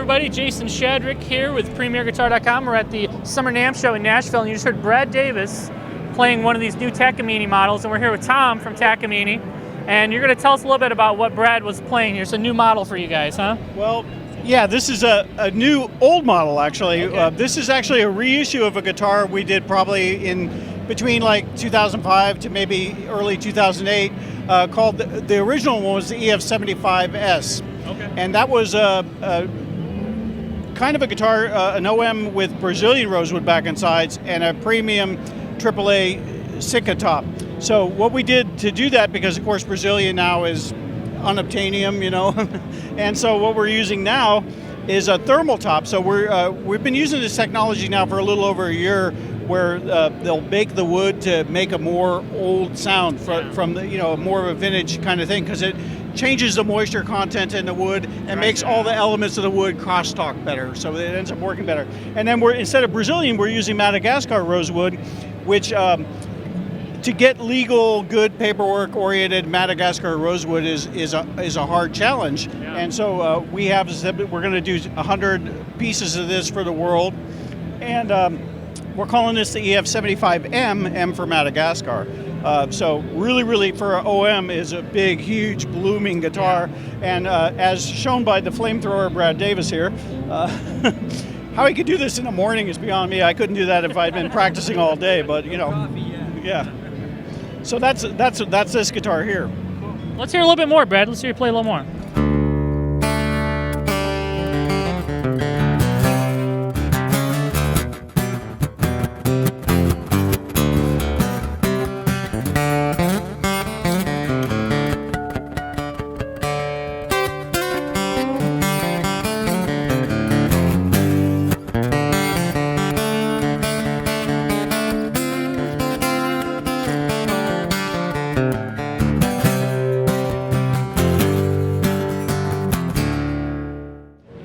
everybody, Jason Shadrick here with PremierGuitar.com. We're at the Summer NAMM show in Nashville, and you just heard Brad Davis playing one of these new Takamine models, and we're here with Tom from Takamine, and you're going to tell us a little bit about what Brad was playing here. It's a new model for you guys, huh? Well, yeah, this is a new old model, actually. Okay. This is actually a reissue of a guitar we did probably in between like 2005 to maybe early 2008, called, the original one was the EF75M. Okay. And that was a kind of a guitar, an OM with Brazilian rosewood back and sides and a premium AAA Sitka top. So what we did to do that, because of course Brazilian now is unobtainium, you know, and so what we're using now is a thermal top. So we've been using this technology now for a little over a year, where they'll bake the wood to make a more old sound from the, you know, more of a vintage kind of thing, because it changes the moisture content in the wood and makes all the elements of the wood crosstalk better, so it ends up working better. And then instead of Brazilian, we're using Madagascar rosewood, which to get legal, good paperwork-oriented Madagascar rosewood is a hard challenge. Yeah. And so we have said that we're going to do 100 pieces of this for the world, and we're calling this the EF75M, M for Madagascar. So really for an OM is a big, huge, blooming guitar. And as shown by the flamethrower Brad Davis here, how he could do this in the morning is beyond me. I couldn't do that if I'd been practicing all day, but you know, yeah. So that's this guitar here. Let's hear a little bit more, Brad. Let's hear you play a little more.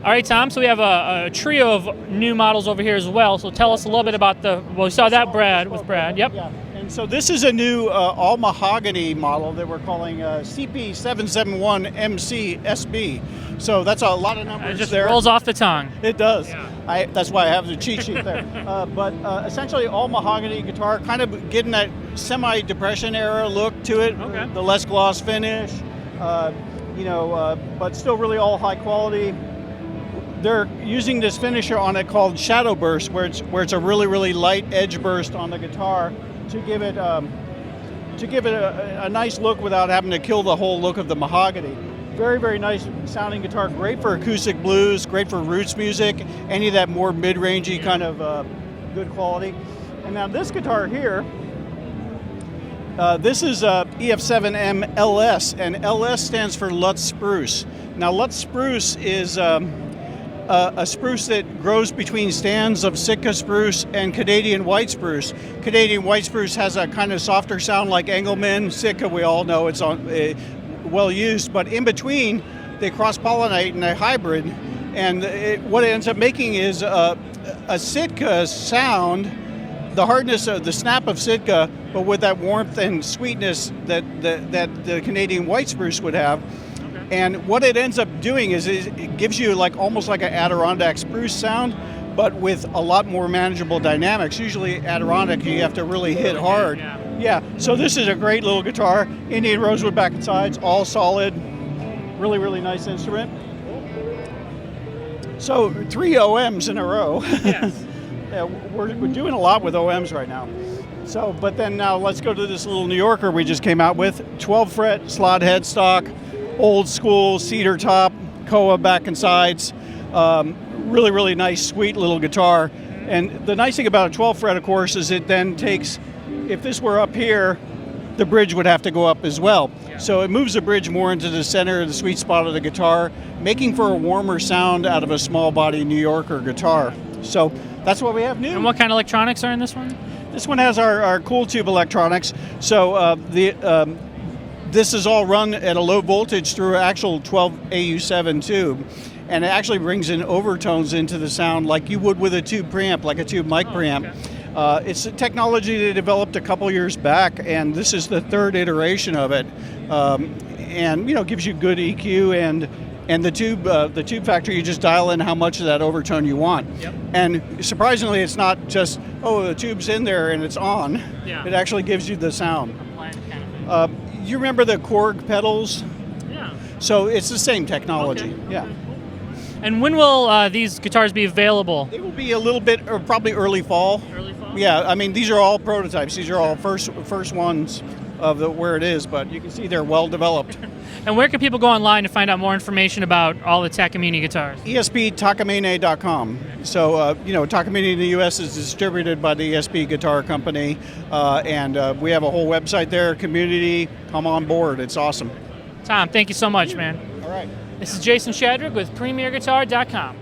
All right, Tom, so we have a trio of new models over here as well, so tell us a little bit about we saw that with Brad, yep. Yeah, and so this is a new all mahogany model that we're calling CP771MC-SB. So that's a lot of numbers. It just there. rolls off the tongue. It does. Yeah. That's why I have the cheat sheet there. But essentially all mahogany guitar, kind of getting that semi-depression era look to it. Okay. The less gloss finish, you know, but still really all high quality. They're using this finisher on it called Shadow Burst, where it's a really light edge burst on the guitar to give it a nice look without having to kill the whole look of the mahogany. Very nice sounding guitar, great for acoustic blues, great for roots music, any of that more mid-rangey kind of good quality. And now this guitar here, this is EF7M LS, and LS stands for Lutz Spruce. Now Lutz Spruce is a spruce that grows between stands of Sitka spruce and Canadian white spruce. Canadian white spruce has a kind of softer sound like Engelmann. Sitka, we all know it's well used, but in between they cross-pollinate and they hybrid, and what it ends up making is a Sitka sound, the hardness of the snap of Sitka, but with that warmth and sweetness that the Canadian white spruce would have. And what it ends up doing is it gives you almost like an Adirondack spruce sound, but with a lot more manageable dynamics. Usually Adirondack, you have to really hit hard. Yeah, so this is a great little guitar. Indian rosewood back and sides, all solid. Really nice instrument. So 3 OMs in a row. Yes. Yeah, we're doing a lot with OMs right now. So, but then now let's go to this little New Yorker we just came out with. 12 fret slot headstock. Old school cedar top, koa back and sides, really nice, sweet little guitar. And the nice thing about a 12 fret, of course, is it then takes, if this were up here, the bridge would have to go up as well. Yeah. So it moves the bridge more into the center, the sweet spot of the guitar, making for a warmer sound out of a small body New Yorker guitar. So that's what we have new. And what kind of electronics are in this one? This one has our cool tube electronics. So this is all run at a low voltage through an actual 12 AU7 tube, and it actually brings in overtones into the sound like you would with a tube preamp, like a tube mic preamp. Okay. It's a technology they developed a couple years back, and this is the third iteration of it. And you know, gives you good EQ and And the tube factor, you just dial in how much of that overtone you want. Yep. And surprisingly, it's not just, oh, the tube's in there and it's on. Yeah. It actually gives you the sound. Kind of thing. You remember the Korg pedals? Yeah. So it's the same technology. Okay. Yeah. Okay, cool. And when will these guitars be available? It will be a little bit, or probably early fall. Early fall? Yeah, I mean, these are all prototypes. These are all first ones of where it is, but you can see they're well developed. And where can people go online to find out more information about all the Takamine guitars? ESPTakamine.com. So, Takamine in the U.S. is distributed by the ESP Guitar Company, and we have a whole website there, community, come on board. It's awesome. Tom, thank you so much, man. All right. This is Jason Shadrick with PremierGuitar.com.